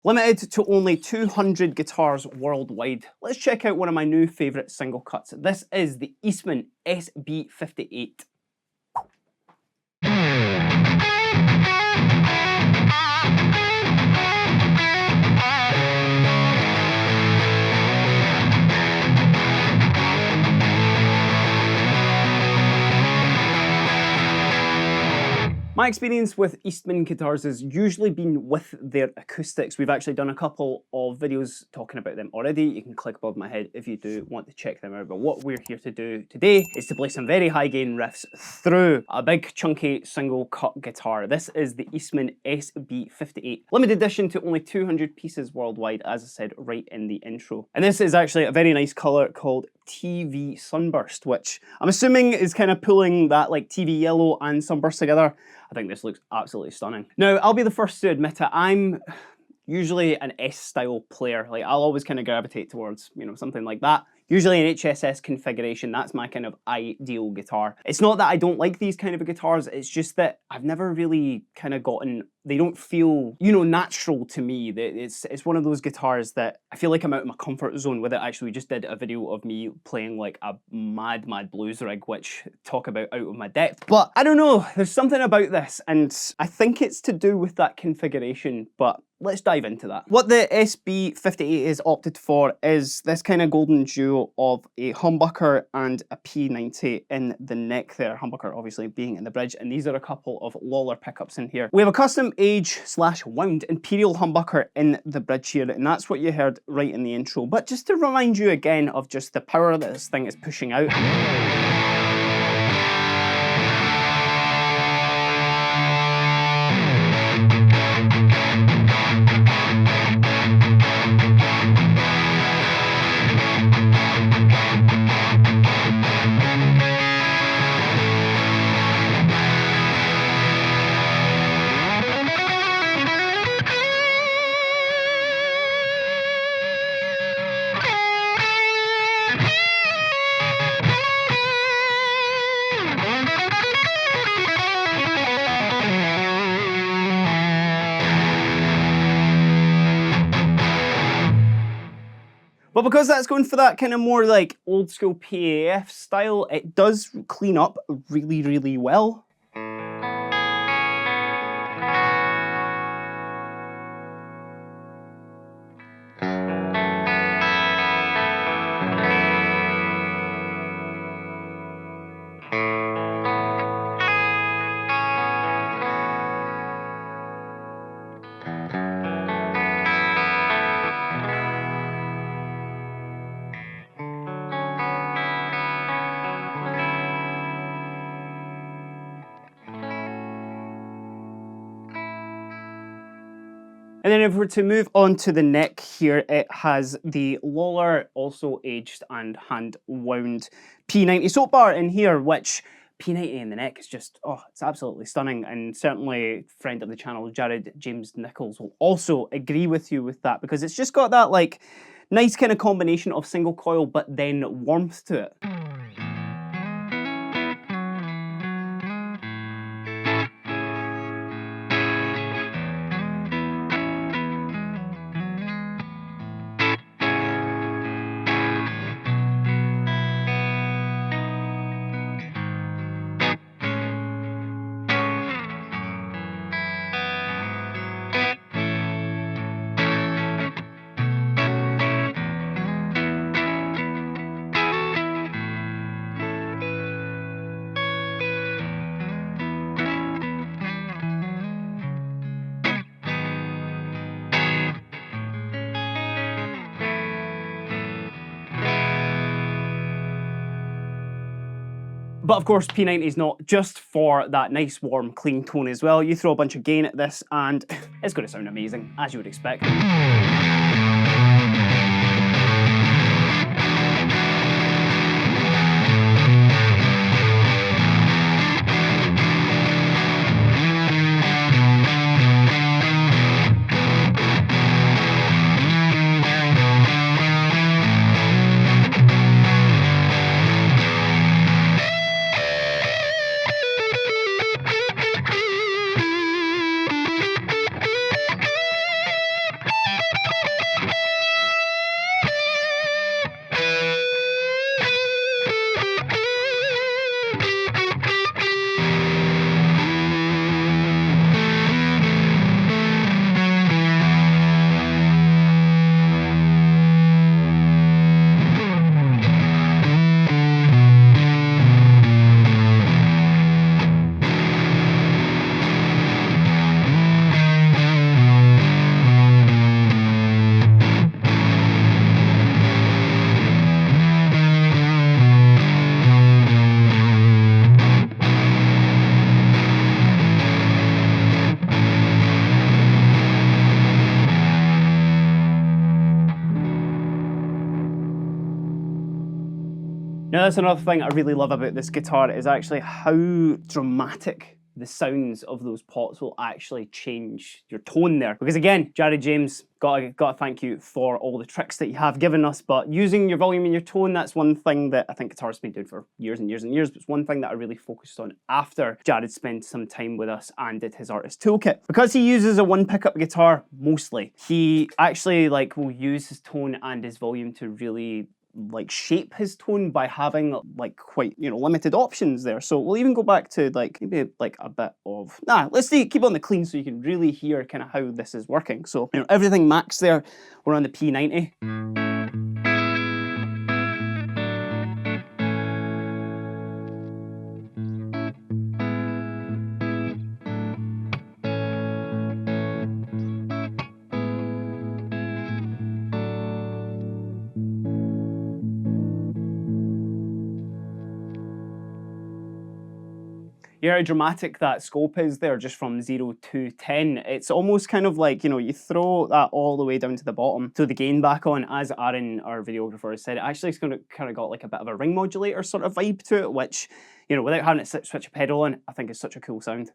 Limited to only 200 guitars worldwide. Let's check out one of my new favourite single cuts. This is the Eastman SB58. My experience with Eastman guitars has usually been with their acoustics. We've actually done a couple of videos talking about them already. You can click above my head if you do want to check them out. But what we're here to do today is to play some very high gain riffs through a big chunky single cut guitar. This is the Eastman SB58. Limited edition to only 200 pieces worldwide, as I said right in the intro. And this is actually a very nice colour called TV Sunburst, which I'm assuming is kind of pulling that like TV yellow and sunburst together. I think this looks absolutely stunning. Now, I'll be the first to admit it, I'm usually an S-style player. Like, I'll always kind of gravitate towards, you know, something like that. Usually an HSS configuration, that's my kind of ideal guitar. It's not that I don't like these kind of guitars, it's just that I've never really kind of gotten, they don't feel, you know, natural to me. It's one of those guitars that I feel like I'm out of my comfort zone with it. Actually, we just did a video of me playing like a mad blues rig, which talk about out of my depth. But I don't know, there's something about this, and I think it's to do with that configuration, but let's dive into that. What the SB58 is opted for is this kind of golden duo of a humbucker and a P90 in the neck there. Humbucker obviously being in the bridge, and these are a couple of Lawler pickups in here. We have a custom age/wound Imperial humbucker in the bridge here, and that's what you heard right in the intro. But just to remind you again of just the power that this thing is pushing out. But because that's going for that kind of more like old school PAF style, it does clean up really, really well. And then if we're to move on to the neck here, it has the Lawler, also aged and hand wound P90 soap bar in here, which P90 in the neck is just, oh, it's absolutely stunning. And certainly friend of the channel, Jared James Nichols, will also agree with you with that, because it's just got that like nice kind of combination of single coil, but then warmth to it. But of course, P90 is not just for that nice, warm, clean tone as well. You throw a bunch of gain at this and it's going to sound amazing, as you would expect. Now that's another thing I really love about this guitar is actually how dramatic the sounds of those pots will actually change your tone there. Because again, Jared James, gotta thank you for all the tricks that you have given us, but using your volume and your tone, that's one thing that I think guitarists have been doing for years and years and years, but it's one thing that I really focused on after Jared spent some time with us and did his artist toolkit. Because he uses a one pickup guitar mostly, he actually will use his tone and his volume to really shape his tone by having quite limited options there. So we'll even go back to maybe a bit of let's keep it on the clean so you can really hear kind of how this is working. So everything max there, we're on the P90. You hear how dramatic that scope is there, just from 0 to 10. It's almost kind of like, you throw that all the way down to the bottom, throw the gain back on, as Aaron, our videographer, has said. It actually it's kind of got like a bit of a ring modulator sort of vibe to it, which, without having to switch a pedal on, I think is such a cool sound.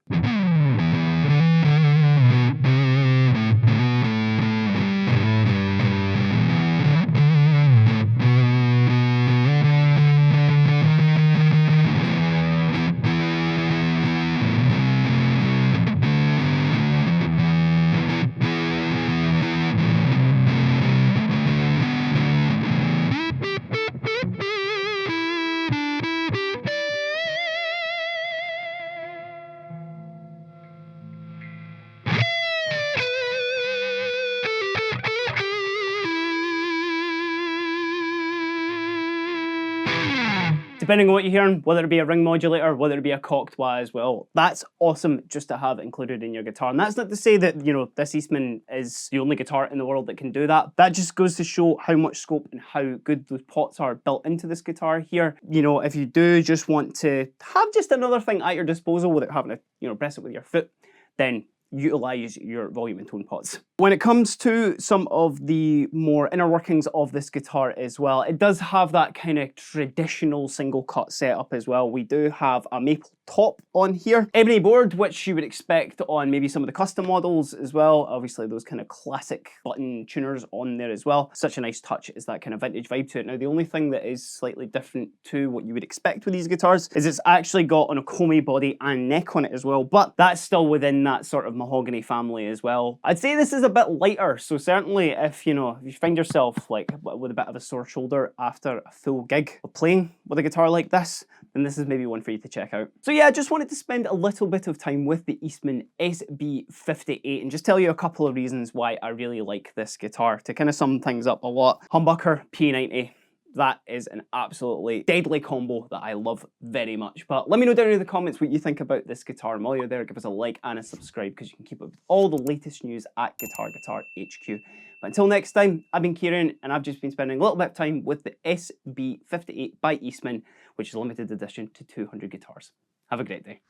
Depending on what you're hearing, whether it be a ring modulator, whether it be a cocked wah as well, that's awesome just to have included in your guitar. And that's not to say that, this Eastman is the only guitar in the world that can do that. That just goes to show how much scope and how good those pots are built into this guitar here. If you do just want to have just another thing at your disposal without having to, press it with your foot, then utilize your volume and tone pots. When it comes to some of the more inner workings of this guitar as well, it does have that kind of traditional single cut setup as well. We do have a maple top on here, ebony board, which you would expect on maybe some of the custom models as well. Obviously those kind of classic button tuners on there as well. Such a nice touch is that kind of vintage vibe to it. Now the only thing that is slightly different to what you would expect with these guitars is it's actually got an Okome body and neck on it as well, but that's still within that sort of mahogany family as well. I'd say this is a bit lighter, so certainly if you find yourself with a bit of a sore shoulder after a full gig of playing with a guitar like this, then this is maybe one for you to check out. So yeah, I just wanted to spend a little bit of time with the Eastman SB58 and just tell you a couple of reasons why I really like this guitar, to kind of sum things up a lot. Humbucker, P90. That is an absolutely deadly combo that I love very much. But let me know down in the comments what you think about this guitar. And while you're there, give us a like and a subscribe because you can keep up with all the latest news at Guitar HQ. But until next time, I've been Kieran and I've just been spending a little bit of time with the SB58 by Eastman, which is a limited edition to 200 guitars. Have a great day.